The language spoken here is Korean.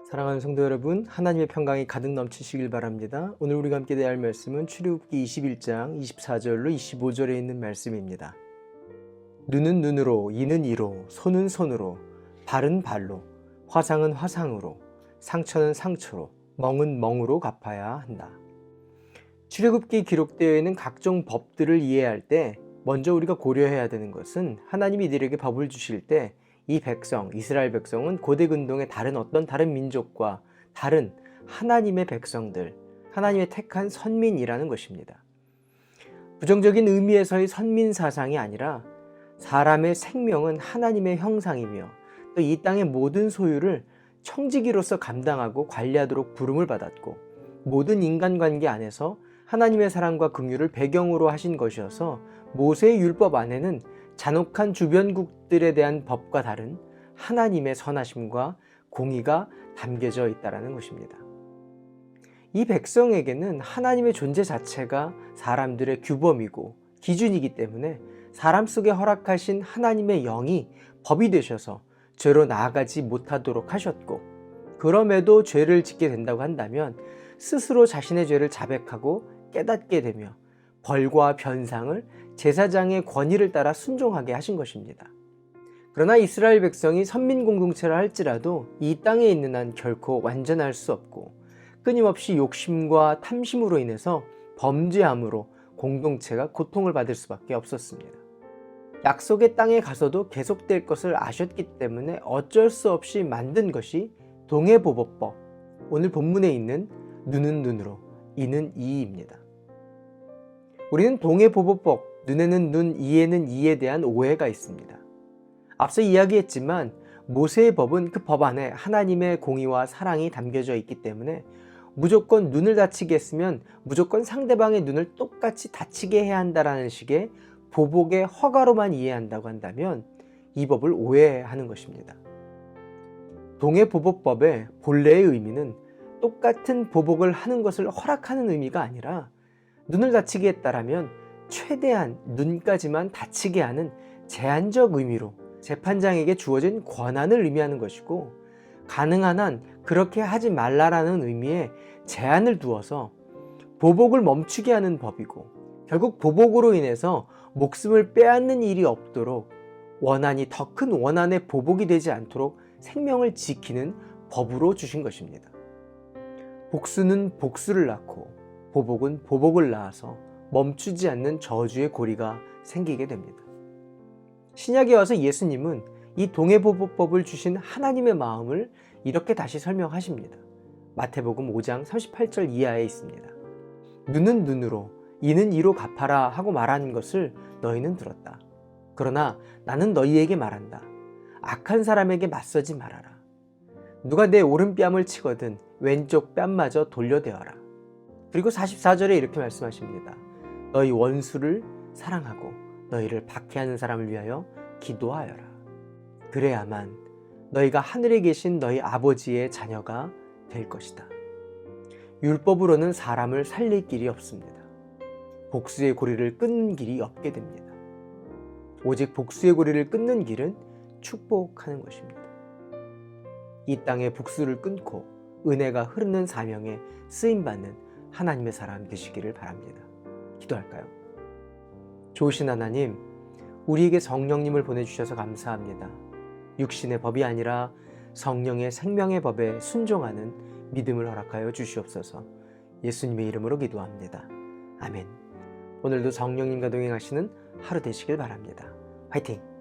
사랑하는 성도 여러분, 하나님의 평강이 가득 넘치시길 바랍니다. 오늘 우리가 함께 대할 말씀은 출애굽기 21장 24절로 25절에 있는 말씀입니다. 눈은 눈으로, 이는 이로, 손은 손으로, 발은 발로, 화상은 화상으로, 상처는 상처로, 멍은 멍으로 갚아야 한다. 출애굽기에 기록되어 있는 각종 법들을 이해할 때 먼저 우리가 고려해야 되는 것은 하나님이 이들에게 법을 주실 때 이 백성, 이스라엘 백성은 고대 근동의 다른 민족과 다른 하나님의 백성들, 하나님의 택한 선민이라는 것입니다. 부정적인 의미에서의 선민 사상이 아니라 사람의 생명은 하나님의 형상이며 또 이 땅의 모든 소유를 청지기로서 감당하고 관리하도록 부름을 받았고 모든 인간관계 안에서 하나님의 사랑과 긍휼을 배경으로 하신 것이어서 모세의 율법 안에는 잔혹한 주변국들에 대한 법과 다른 하나님의 선하심과 공의가 담겨져 있다는 것입니다. 이 백성에게는 하나님의 존재 자체가 사람들의 규범이고 기준이기 때문에 사람 속에 허락하신 하나님의 영이 법이 되셔서 죄로 나아가지 못하도록 하셨고, 그럼에도 죄를 짓게 된다고 한다면 스스로 자신의 죄를 자백하고 깨닫게 되며 벌과 변상을 제사장의 권위를 따라 순종하게 하신 것입니다. 그러나 이스라엘 백성이 선민 공동체라 할지라도 이 땅에 있는 한 결코 완전할 수 없고 끊임없이 욕심과 탐심으로 인해서 범죄함으로 공동체가 고통을 받을 수밖에 없었습니다. 약속의 땅에 가서도 계속될 것을 아셨기 때문에 어쩔 수 없이 만든 것이 동해보복법, 오늘 본문에 있는 눈은 눈으로, 이는 이입니다. 우리는 동해보복법, 눈에는 눈, 이에는 이에 대한 오해가 있습니다. 앞서 이야기했지만 모세의 법은 그 법 안에 하나님의 공의와 사랑이 담겨져 있기 때문에 무조건 눈을 다치게 했으면 무조건 상대방의 눈을 똑같이 다치게 해야 한다는 식의 보복의 허가로만 이해한다고 한다면 이 법을 오해하는 것입니다. 동해보복법의 본래의 의미는 똑같은 보복을 하는 것을 허락하는 의미가 아니라 눈을 다치게 했다라면 최대한 눈까지만 다치게 하는 제한적 의미로 재판장에게 주어진 권한을 의미하는 것이고, 가능한 한 그렇게 하지 말라라는 의미의 제한을 두어서 보복을 멈추게 하는 법이고, 결국 보복으로 인해서 목숨을 빼앗는 일이 없도록 원한이 더 큰 원한의 보복이 되지 않도록 생명을 지키는 법으로 주신 것입니다. 복수는 복수를 낳고 보복은 보복을 낳아서 멈추지 않는 저주의 고리가 생기게 됩니다. 신약에 와서 예수님은 이 동해보복법을 주신 하나님의 마음을 이렇게 다시 설명하십니다. 마태복음 5장 38절 이하에 있습니다. 눈은 눈으로, 이는 이로 갚아라 하고 말하는 것을 너희는 들었다. 그러나 나는 너희에게 말한다. 악한 사람에게 맞서지 말아라. 누가 내 오른뺨을 치거든 왼쪽 뺨마저 돌려대어라. 그리고 44절에 이렇게 말씀하십니다. 너희 원수를 사랑하고 너희를 박해하는 사람을 위하여 기도하여라. 그래야만 너희가 하늘에 계신 너희 아버지의 자녀가 될 것이다. 율법으로는 사람을 살릴 길이 없습니다. 복수의 고리를 끊는 길이 없게 됩니다. 오직 복수의 고리를 끊는 길은 축복하는 것입니다. 이 땅의 복수를 끊고 은혜가 흐르는 사명에 쓰임받는 하나님의 사람 되시기를 바랍니다. 기도할까요? 좋으신 하나님, 우리에게 성령님을 보내주셔서 감사합니다. 육신의 법이 아니라 성령의 생명의 법에 순종하는 믿음을 허락하여 주시옵소서. 예수님의 이름으로 기도합니다. 아멘. 오늘도 성령님과 동행하시는 하루 되시길 바랍니다. 화이팅!